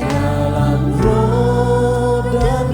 Dalam roh dan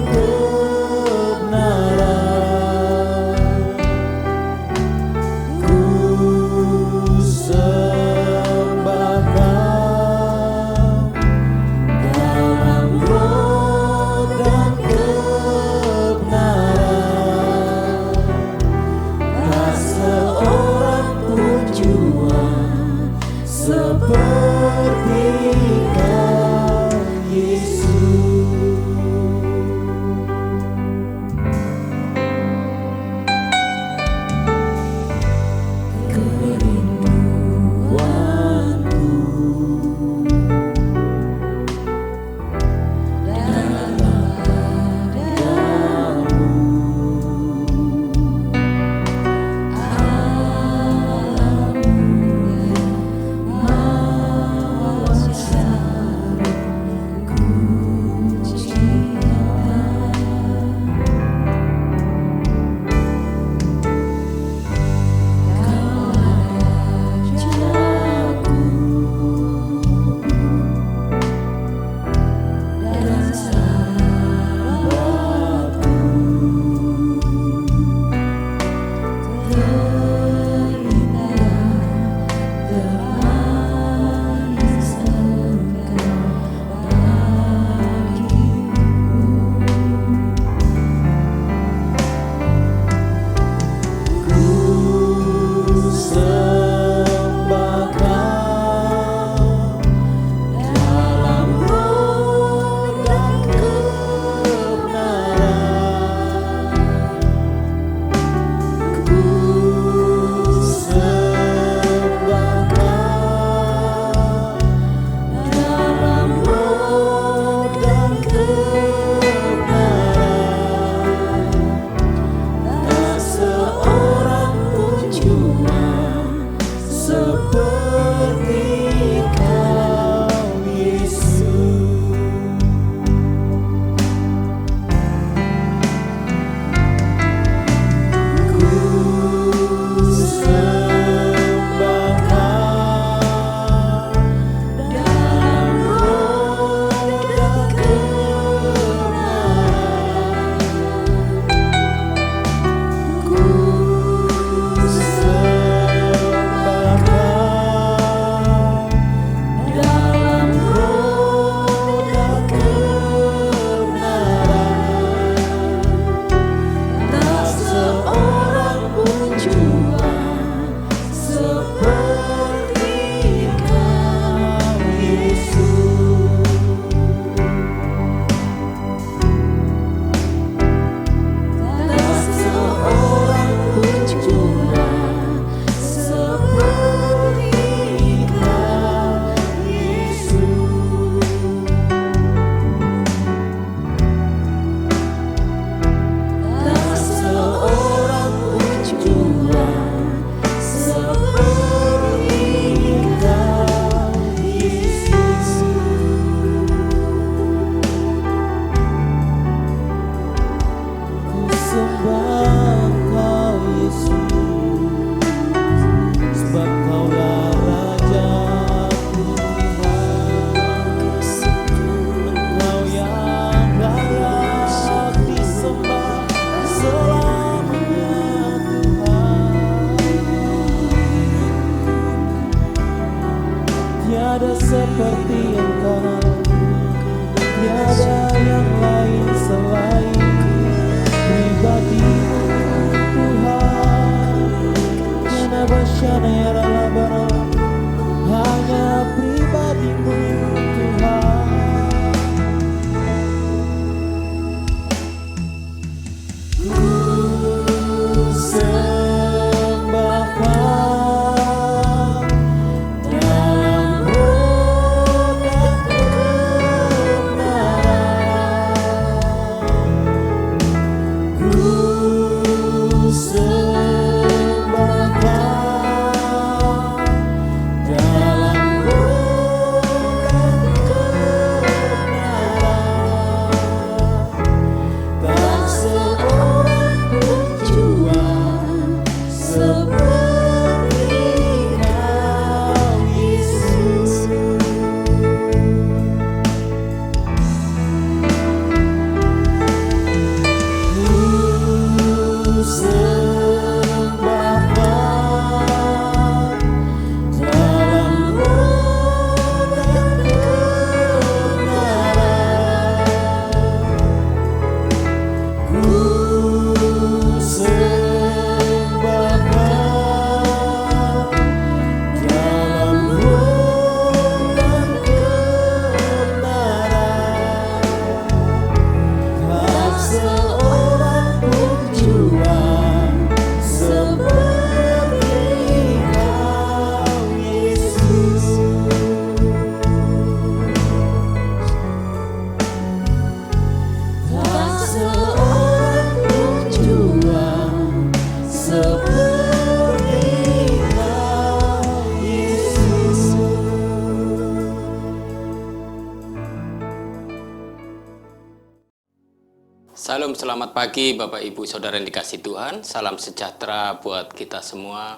Salam selamat pagi Bapak Ibu Saudara yang dikasih Tuhan. Salam sejahtera buat kita semua.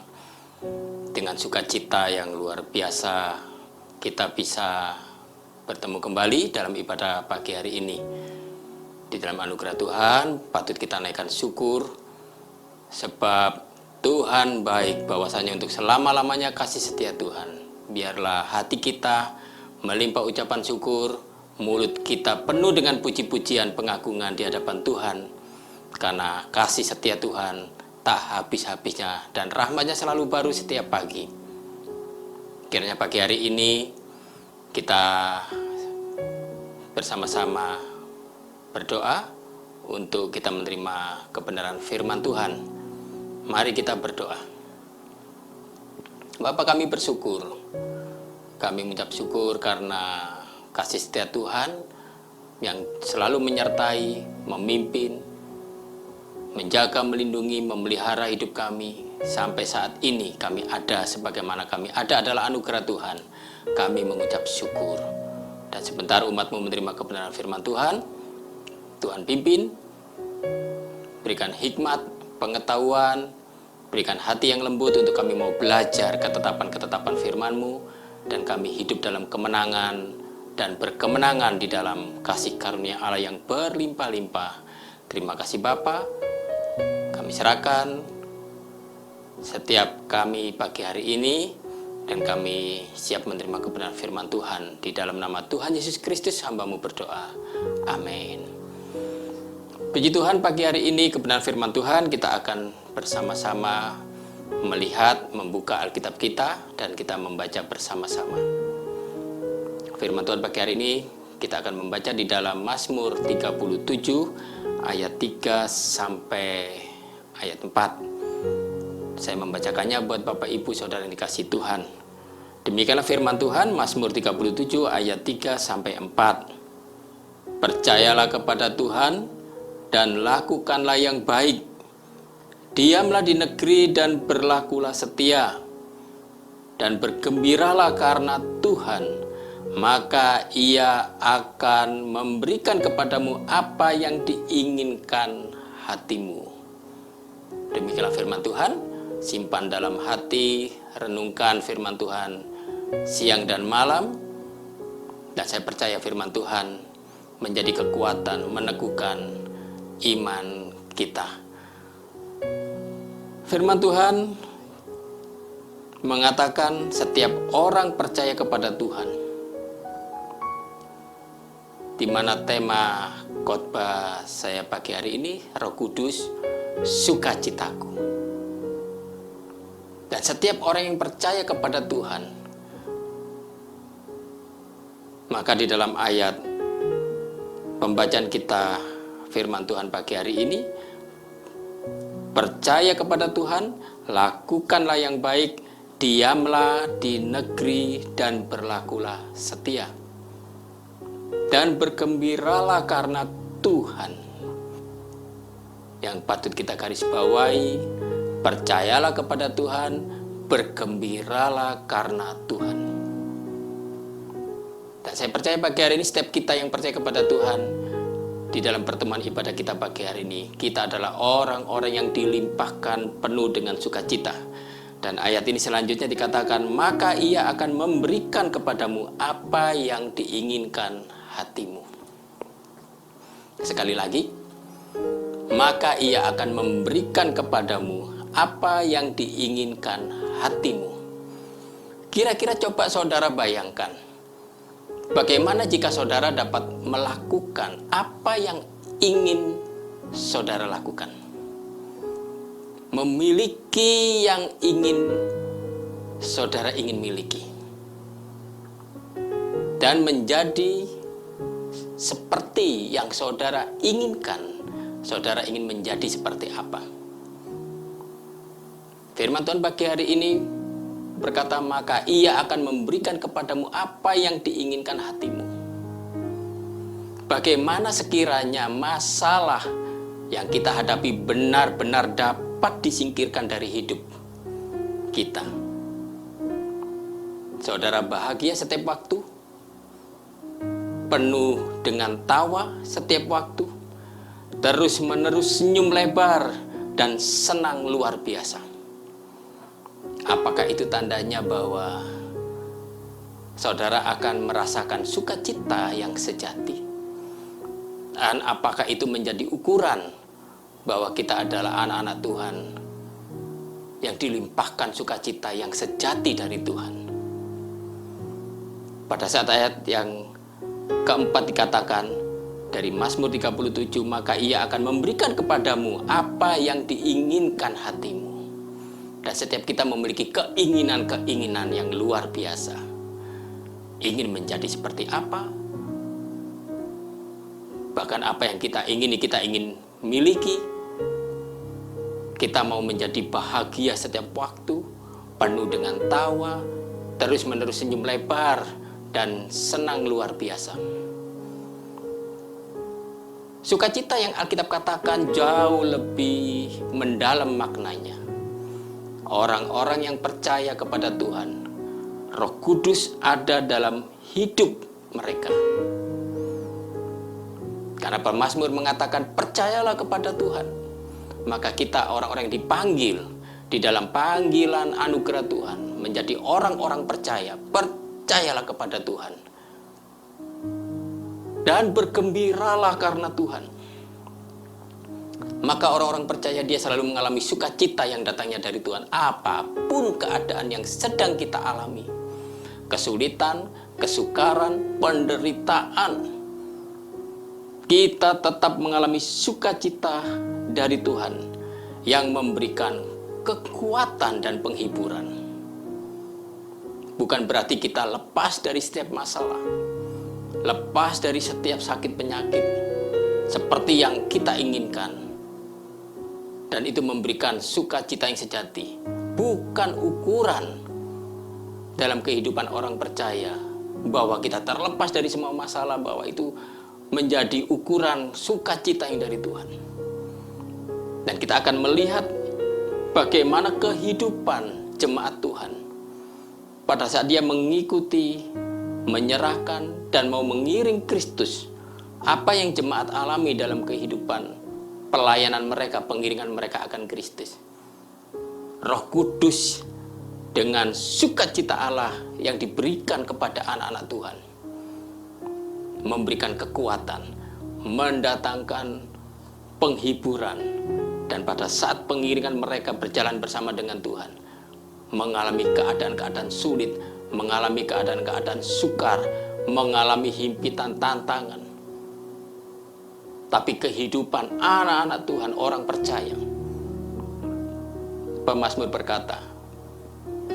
Dengan sukacita yang luar biasa kita bisa bertemu kembali dalam ibadah pagi hari ini. Di dalam anugerah Tuhan patut kita naikkan syukur sebab Tuhan baik, bahwasanya untuk selama-lamanya kasih setia Tuhan. Biarlah hati kita melimpah ucapan syukur, mulut kita penuh dengan puji-pujian pengagungan di hadapan Tuhan, karena kasih setia Tuhan tak habis-habisnya dan rahmat-Nya selalu baru setiap pagi. Kiranya pagi hari ini kita bersama-sama berdoa untuk kita menerima kebenaran firman Tuhan. Mari kita berdoa. Bapa, kami bersyukur, kami mengucap syukur karena kasih setia Tuhan yang selalu menyertai, memimpin, menjaga, melindungi, memelihara hidup kami. Sampai saat ini kami ada sebagaimana kami ada adalah anugerah Tuhan. Kami mengucap syukur. Dan sebentar umat-Mu menerima kebenaran firman Tuhan. Tuhan pimpin, berikan hikmat, pengetahuan, berikan hati yang lembut untuk kami mau belajar ketetapan-ketetapan firman-Mu, dan kami hidup dalam kemenangan dan berkemenangan di dalam kasih karunia Allah yang berlimpah-limpah. Terima kasih Bapa. Kami serahkan setiap kami pagi hari ini, dan kami siap menerima kebenaran firman Tuhan. Di dalam nama Tuhan Yesus Kristus hamba-Mu berdoa. Amin. Puji Tuhan, pagi hari ini kebenaran firman Tuhan kita akan bersama-sama melihat, membuka Alkitab kita, dan kita membaca bersama-sama. Firman Tuhan pagi hari ini kita akan membaca di dalam Mazmur 37 ayat 3 sampai ayat 4. Saya membacakannya buat Bapak Ibu Saudara yang dikasih Tuhan. Demikianlah firman Tuhan, Mazmur 37 ayat 3 sampai 4. Percayalah kepada Tuhan dan lakukanlah yang baik. Diamlah di negeri dan berlakulah setia. Dan bergembiralah karena Tuhan, maka Ia akan memberikan kepadamu apa yang diinginkan hatimu. Demikianlah firman Tuhan. Simpan dalam hati, renungkan firman Tuhan siang dan malam. Dan saya percaya firman Tuhan menjadi kekuatan, meneguhkan iman kita. Firman Tuhan mengatakan setiap orang percaya kepada Tuhan. Di mana tema khotbah saya pagi hari ini, Roh Kudus, sukacitaku. Dan setiap orang yang percaya kepada Tuhan, maka di dalam ayat pembacaan kita firman Tuhan pagi hari ini, percaya kepada Tuhan, lakukanlah yang baik, diamlah di negeri dan berlakulah setia. Dan bergembiralah karena Tuhan. Yang patut kita garis bawahi, percayalah kepada Tuhan, bergembiralah karena Tuhan. Dan saya percaya pagi hari ini setiap kita yang percaya kepada Tuhan, di dalam pertemuan ibadah kita pagi hari ini, kita adalah orang-orang yang dilimpahkan penuh dengan sukacita. Dan ayat ini selanjutnya dikatakan, maka Ia akan memberikan kepadamu apa yang diinginkan hatimu. Sekali lagi, maka Ia akan memberikan kepadamu apa yang diinginkan hatimu. Kira-kira coba saudara bayangkan, bagaimana jika saudara dapat melakukan apa yang ingin saudara lakukan? Memiliki yang saudara ingin miliki. Dan menjadi seperti yang saudara inginkan. Saudara ingin menjadi seperti apa? Firman Tuhan pagi hari ini berkata, maka Ia akan memberikan kepadamu apa yang diinginkan hatimu. Bagaimana sekiranya masalah yang kita hadapi benar-benar dapat disingkirkan dari hidup kita? Saudara bahagia setiap waktu, penuh dengan tawa setiap waktu, terus-menerus senyum lebar, dan senang luar biasa. Apakah itu tandanya bahwa saudara akan merasakan sukacita yang sejati? Dan apakah itu menjadi ukuran bahwa kita adalah anak-anak Tuhan yang dilimpahkan sukacita yang sejati dari Tuhan? Pada saat ayat yang keempat dikatakan dari Mazmur 37, maka ia akan memberikan kepadamu apa yang diinginkan hatimu. Dan setiap kita memiliki keinginan-keinginan yang luar biasa. Ingin menjadi seperti apa? Bahkan apa yang kita ingin miliki. Kita mau menjadi bahagia setiap waktu, penuh dengan tawa, terus-menerus senyum lebar, dan senang luar biasa. Sukacita yang Alkitab katakan jauh lebih mendalam maknanya. Orang-orang yang percaya kepada Tuhan, Roh Kudus ada dalam hidup mereka. Karena pemazmur mengatakan percayalah kepada Tuhan. Maka kita orang-orang yang dipanggil di dalam panggilan anugerah Tuhan menjadi orang-orang percaya. Percayalah kepada Tuhan. Dan bergembiralah karena Tuhan. Maka orang-orang percaya dia selalu mengalami sukacita yang datangnya dari Tuhan. Apapun keadaan yang sedang kita alami. Kesulitan, kesukaran, penderitaan. Kita tetap mengalami sukacita dari Tuhan yang memberikan kekuatan dan penghiburan. Bukan berarti kita lepas dari setiap masalah, lepas dari setiap sakit penyakit seperti yang kita inginkan, dan itu memberikan sukacita yang sejati. Bukan ukuran dalam kehidupan orang percaya bahwa kita terlepas dari semua masalah, bahwa itu menjadi ukuran sukacita yang dari Tuhan. Dan kita akan melihat bagaimana kehidupan jemaat Tuhan pada saat dia mengikuti, menyerahkan, dan mau mengiring Kristus. Apa yang jemaat alami dalam kehidupan pelayanan mereka, pengiringan mereka akan Kristus. Roh Kudus dengan sukacita Allah yang diberikan kepada anak-anak Tuhan memberikan kekuatan, mendatangkan penghiburan, dan pada saat pengiringan mereka berjalan bersama dengan Tuhan, mengalami keadaan-keadaan sulit, mengalami keadaan-keadaan sukar, mengalami himpitan tantangan. Tapi kehidupan anak-anak Tuhan, orang percaya, pemazmur berkata,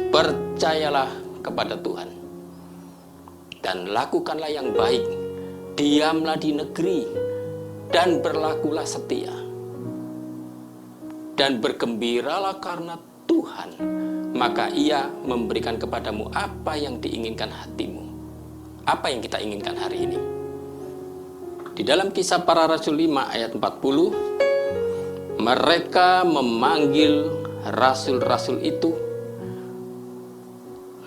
percayalah kepada Tuhan dan lakukanlah yang baik. Diamlah di negeri dan berlakulah setia. Dan bergembiralah karena Tuhan, maka ia memberikan kepadamu apa yang diinginkan hatimu. Apa yang kita inginkan hari ini? Di dalam Kisah Para Rasul 5 ayat 40, mereka memanggil rasul-rasul itu,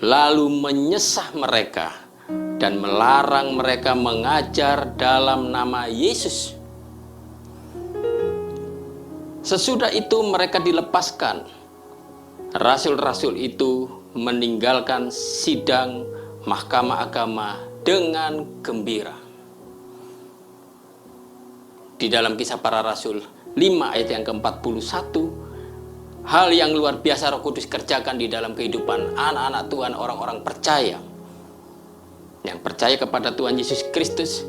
lalu menyesah mereka dan melarang mereka mengajar dalam nama Yesus. Sesudah itu mereka dilepaskan. Rasul-rasul itu meninggalkan sidang mahkamah agama dengan gembira. Di dalam Kisah Para Rasul 5 ayat yang ke-41, hal yang luar biasa Roh Kudus kerjakan di dalam kehidupan anak-anak Tuhan, orang-orang percaya yang percaya kepada Tuhan Yesus Kristus.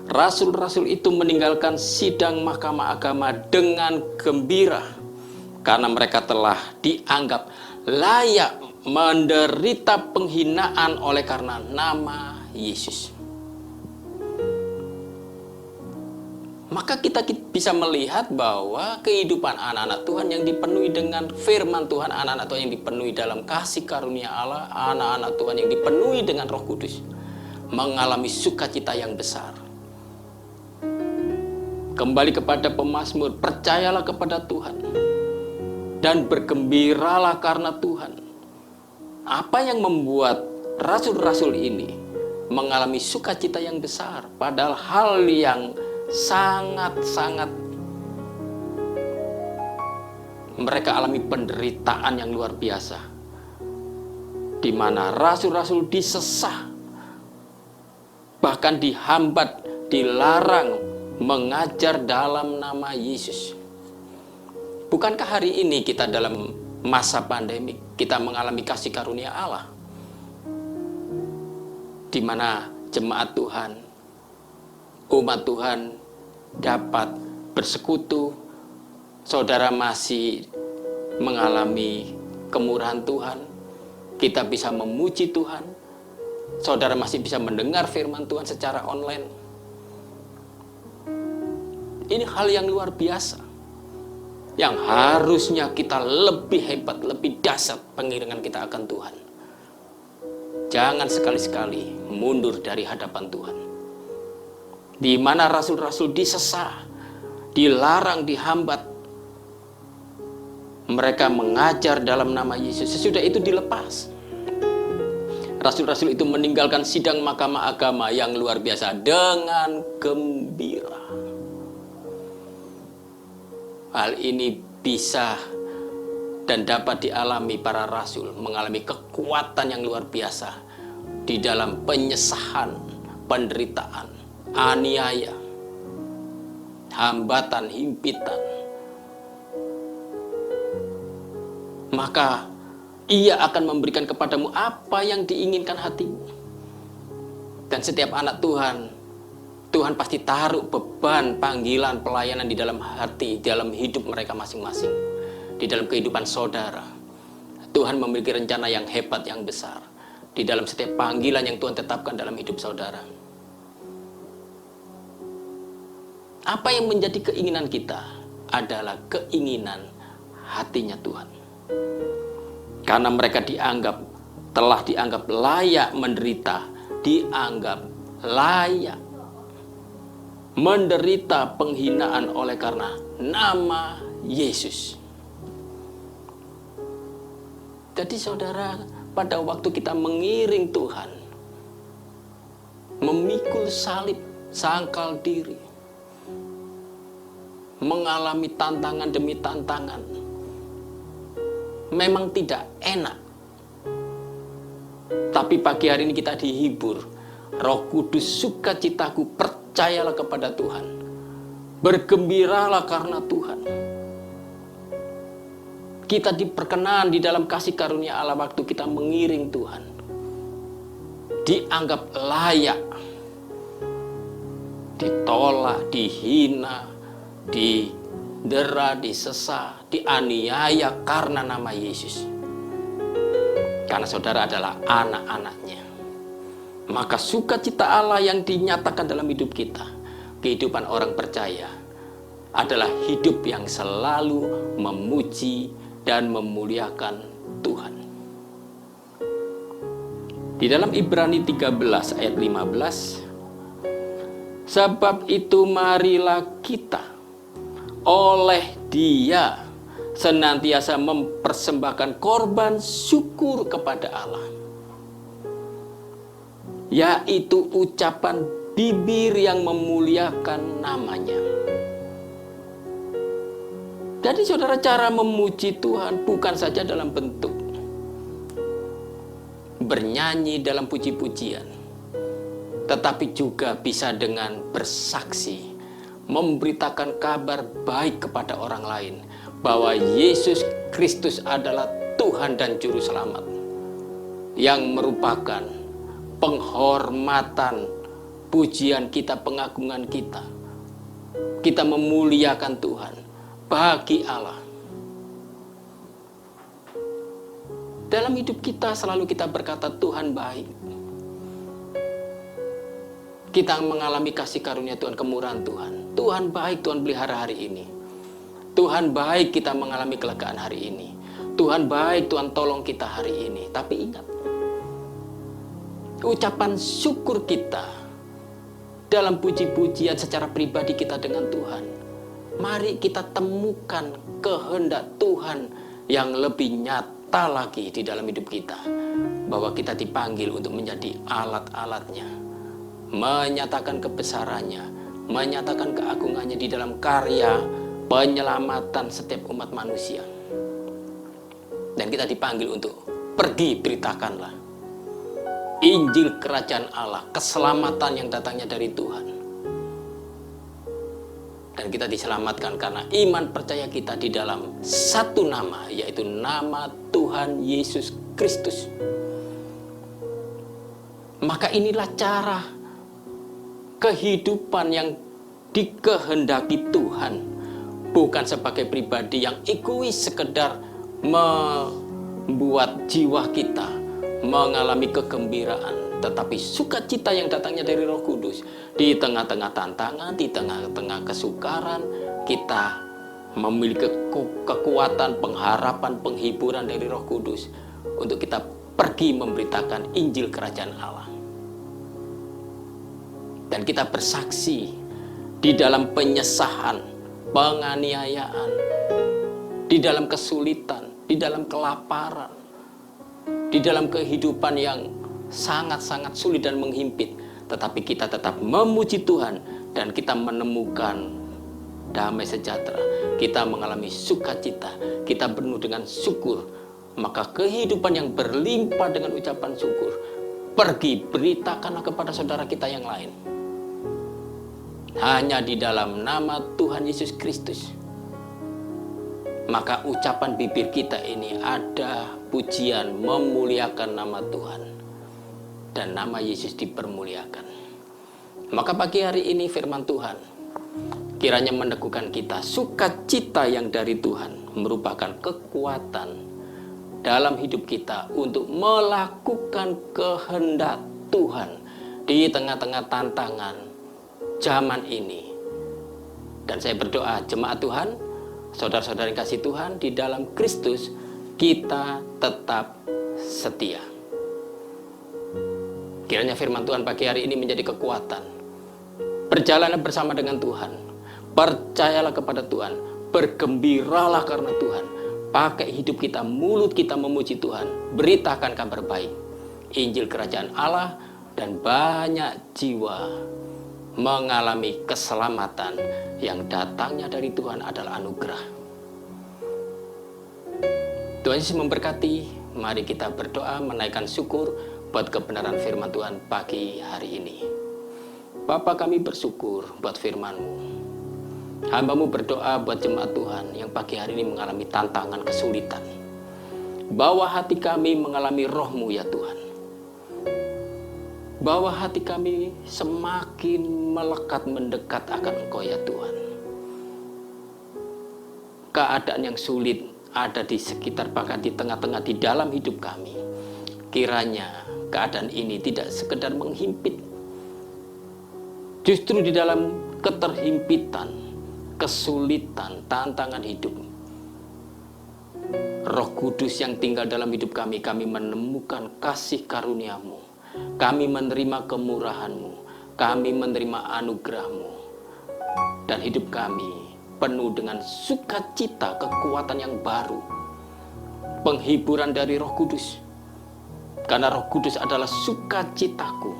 Rasul-rasul itu meninggalkan sidang mahkamah agama dengan gembira karena mereka telah dianggap layak menderita penghinaan oleh karena nama Yesus. Maka kita bisa melihat bahwa kehidupan anak-anak Tuhan yang dipenuhi dengan firman Tuhan, anak-anak Tuhan yang dipenuhi dalam kasih karunia Allah, anak-anak Tuhan yang dipenuhi dengan Roh Kudus, mengalami sukacita yang besar. Kembali kepada pemazmur, percayalah kepada Tuhan dan bergembiralah karena Tuhan. Apa yang membuat rasul-rasul ini mengalami sukacita yang besar, padahal hal yang sangat-sangat mereka alami penderitaan yang luar biasa, di mana rasul-rasul disesah, bahkan dihambat, dilarang mengajar dalam nama Yesus. Bukankah hari ini kita dalam masa pandemi, kita mengalami kasih karunia Allah, di mana jemaat Tuhan, umat Tuhan dapat bersekutu, saudara masih mengalami kemurahan Tuhan, kita bisa memuji Tuhan, saudara masih bisa mendengar firman Tuhan secara online. Ini hal yang luar biasa, yang harusnya kita lebih hebat, lebih dahsyat pengiringan kita akan Tuhan. Jangan sekali-sekali mundur dari hadapan Tuhan. Di mana rasul-rasul disesah, dilarang, dihambat, mereka mengajar dalam nama Yesus. Sesudah itu dilepas. Rasul-rasul itu meninggalkan sidang mahkamah agama yang luar biasa dengan gembira. Hal ini bisa dan dapat dialami para rasul, mengalami kekuatan yang luar biasa di dalam penyesahan, penderitaan, aniaya, hambatan, himpitan. Maka ia akan memberikan kepadamu apa yang diinginkan hatimu. Dan setiap anak Tuhan, Tuhan pasti taruh beban, panggilan, pelayanan di dalam hati, dalam hidup mereka masing-masing, di dalam kehidupan saudara. Tuhan memiliki rencana yang hebat, yang besar di dalam setiap panggilan yang Tuhan tetapkan dalam hidup saudara. Apa yang menjadi keinginan kita adalah keinginan hatinya Tuhan. Karena mereka telah dianggap layak menderita, dianggap layak menderita penghinaan oleh karena nama Yesus. Jadi saudara, pada waktu kita mengiring Tuhan, memikul salib, sangkal diri, mengalami tantangan demi tantangan, memang tidak enak. Tapi pagi hari ini kita dihibur. Roh Kudus, sukacitaku, percayalah kepada Tuhan. Bergembiralah karena Tuhan. Kita diperkenan di dalam kasih karunia Allah waktu kita mengiring Tuhan. Dianggap layak. Ditolak, dihina, didera, disesah, dianiaya karena nama Yesus. Karena saudara adalah anak-anaknya. Maka sukacita Allah yang dinyatakan dalam hidup kita, kehidupan orang percaya, adalah hidup yang selalu memuji dan memuliakan Tuhan. Di dalam Ibrani 13 ayat 15, sebab itu marilah kita oleh Dia senantiasa mempersembahkan korban syukur kepada Allah, yaitu ucapan bibir yang memuliakan namanya. Jadi saudara, cara memuji Tuhan bukan saja dalam bentuk bernyanyi dalam puji-pujian, tetapi juga bisa dengan bersaksi, memberitakan kabar baik kepada orang lain bahwa Yesus Kristus adalah Tuhan dan Juru Selamat, yang merupakan penghormatan, pujian kita, pengagungan kita. Kita memuliakan Tuhan bagi Allah. Dalam hidup kita selalu kita berkata Tuhan baik. Kita mengalami kasih karunia Tuhan, kemurahan Tuhan. Tuhan baik, Tuhan pelihara hari ini. Tuhan baik, kita mengalami kelegaan hari ini. Tuhan baik, Tuhan tolong kita hari ini. Tapi ingat, ucapan syukur kita dalam puji-pujian secara pribadi kita dengan Tuhan, mari kita temukan kehendak Tuhan yang lebih nyata lagi di dalam hidup kita. Bahwa kita dipanggil untuk menjadi alat-alatnya, menyatakan kebesarannya, menyatakan keagungannya di dalam karya penyelamatan setiap umat manusia. Dan kita dipanggil untuk pergi, beritakanlah Injil Kerajaan Allah, keselamatan yang datangnya dari Tuhan. Dan kita diselamatkan karena iman percaya kita di dalam satu nama, yaitu nama Tuhan Yesus Kristus. Maka inilah cara kehidupan yang dikehendaki Tuhan, bukan sebagai pribadi yang egois sekedar membuat jiwa kita mengalami kegembiraan, tetapi sukacita yang datangnya dari Roh Kudus. Di tengah-tengah tantangan, di tengah-tengah kesukaran, kita memiliki kekuatan, pengharapan, penghiburan dari Roh Kudus untuk kita pergi memberitakan Injil Kerajaan Allah. Dan kita bersaksi di dalam penyesahan, penganiayaan, di dalam kesulitan, di dalam kelaparan, di dalam kehidupan yang sangat-sangat sulit dan menghimpit, tetapi kita tetap memuji Tuhan dan kita menemukan damai sejahtera. Kita mengalami sukacita, kita penuh dengan syukur. Maka kehidupan yang berlimpah dengan ucapan syukur, pergi beritakanlah kepada saudara kita yang lain. Hanya di dalam nama Tuhan Yesus Kristus, maka ucapan bibir kita ini ada pujian memuliakan nama Tuhan, dan nama Yesus dipermuliakan. Maka pagi hari ini firman Tuhan kiranya meneguhkan kita, sukacita yang dari Tuhan merupakan kekuatan dalam hidup kita untuk melakukan kehendak Tuhan di tengah-tengah tantangan zaman ini. Dan saya berdoa, jemaat Tuhan, saudara-saudara yang kasih Tuhan, di dalam Kristus kita tetap setia. Kiranya firman Tuhan pagi hari ini menjadi kekuatan. Berjalanlah bersama dengan Tuhan, percayalah kepada Tuhan, bergembiralah karena Tuhan. Pakai hidup kita, mulut kita memuji Tuhan, beritakan kabar baik, Injil Kerajaan Allah, dan banyak jiwa mengalami keselamatan yang datangnya dari Tuhan adalah anugerah. Tuhan Yesus memberkati. Mari kita berdoa menaikkan syukur buat kebenaran firman Tuhan pagi hari ini. Bapa, kami bersyukur buat firman-Mu. Hamba-Mu berdoa buat jemaat Tuhan yang pagi hari ini mengalami tantangan, kesulitan. Bawa hati kami mengalami Roh-Mu ya Tuhan. Bawa hati kami semakin melekat mendekat akan Engkau ya Tuhan. Keadaan yang sulit ada di sekitar, bahkan di tengah-tengah di dalam hidup kami. Kiranya keadaan ini tidak sekedar menghimpit. Justru di dalam keterhimpitan, kesulitan, tantangan hidup, Roh Kudus yang tinggal dalam hidup kami, kami menemukan kasih karunia-Mu. Kami menerima kemurahan-Mu, kami menerima anugerah-Mu, dan hidup kami penuh dengan sukacita, kekuatan yang baru, penghiburan dari Roh Kudus. Karena Roh Kudus adalah sukacitaku,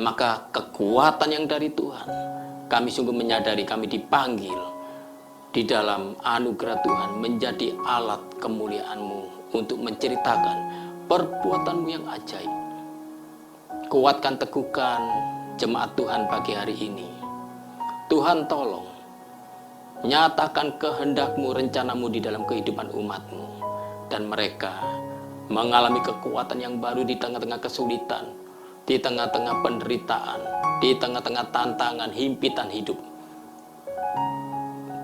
maka kekuatan yang dari Tuhan, kami sungguh menyadari kami dipanggil di dalam anugerah Tuhan menjadi alat kemuliaan-Mu untuk menceritakan perbuatan-Mu yang ajaib. Kuatkan, teguhkan jemaat Tuhan pagi hari ini. Tuhan tolong, nyatakan kehendak-Mu, rencana-Mu di dalam kehidupan umat-Mu. Dan mereka mengalami kekuatan yang baru di tengah-tengah kesulitan, di tengah-tengah penderitaan, di tengah-tengah tantangan, himpitan hidup.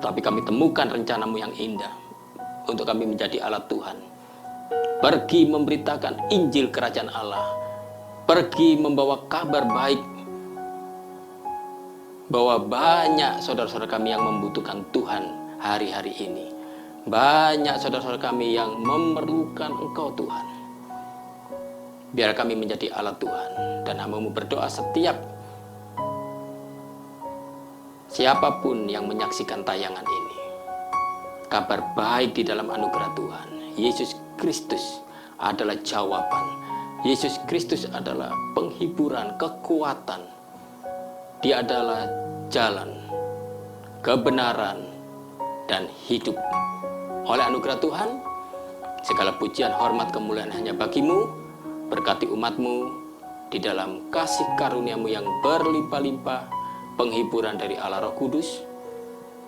Tapi kami temukan rencana-Mu yang indah untuk kami menjadi alat Tuhan. Pergi memberitakan Injil Kerajaan Allah. Pergi membawa kabar baik bahwa banyak saudara-saudara kami yang membutuhkan Tuhan hari-hari ini. Banyak saudara-saudara kami yang memerlukan Engkau Tuhan. Biar kami menjadi alat Tuhan. Dan hamba-Mu berdoa setiap siapapun yang menyaksikan tayangan ini, kabar baik di dalam anugerah Tuhan. Yesus Kristus adalah jawaban. Yesus Kristus adalah penghiburan, kekuatan. Dia adalah jalan, kebenaran, dan hidup. Oleh anugerah Tuhan, Segala pujian, hormat, kemuliaan hanya bagimu. Berkati umatmu di dalam kasih karuniamu yang berlimpah-limpah, penghiburan dari Allah Roh Kudus,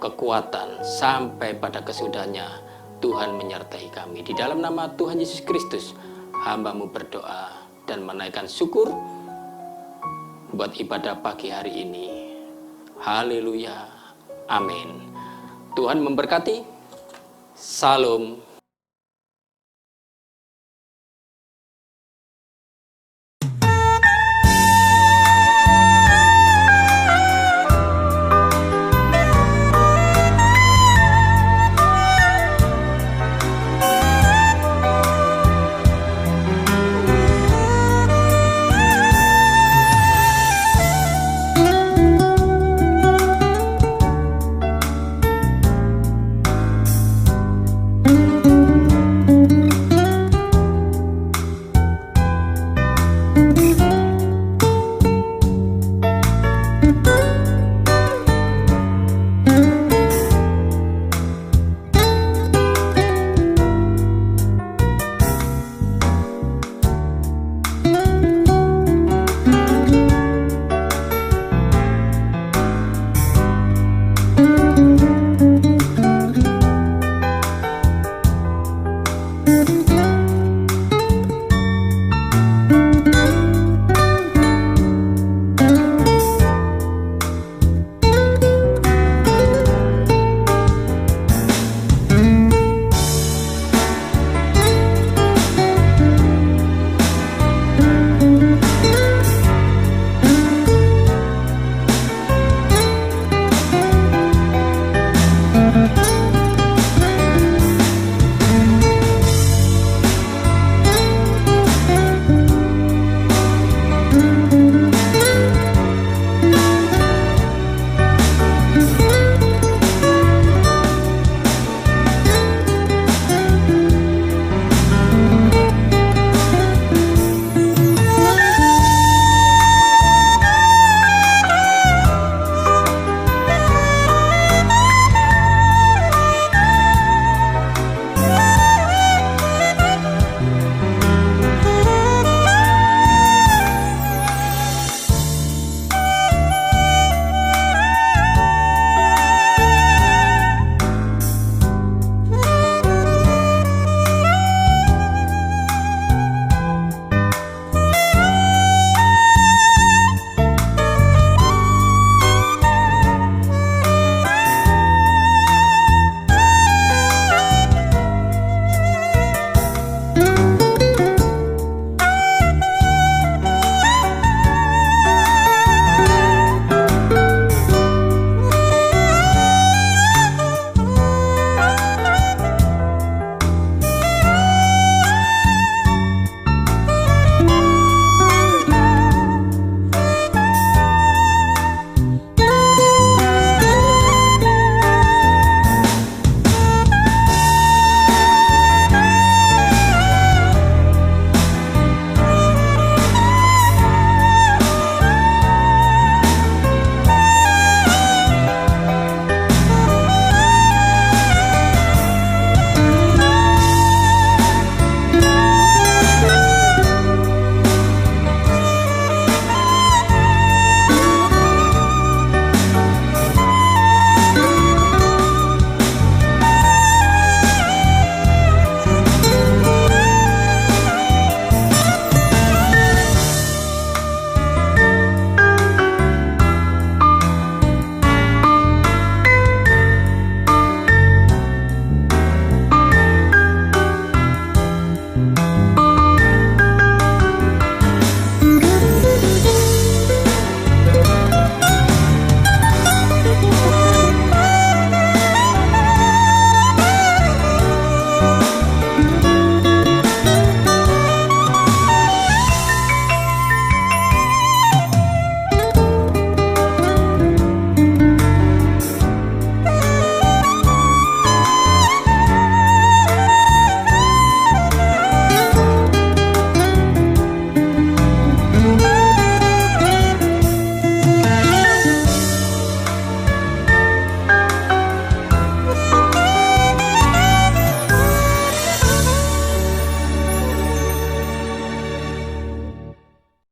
kekuatan sampai pada kesudahannya. Tuhan menyertai kami. Di dalam nama Tuhan Yesus Kristus, hamba-Mu berdoa dan menaikkan syukur buat ibadah pagi hari ini. Haleluya. Amin. Tuhan memberkati. Salam.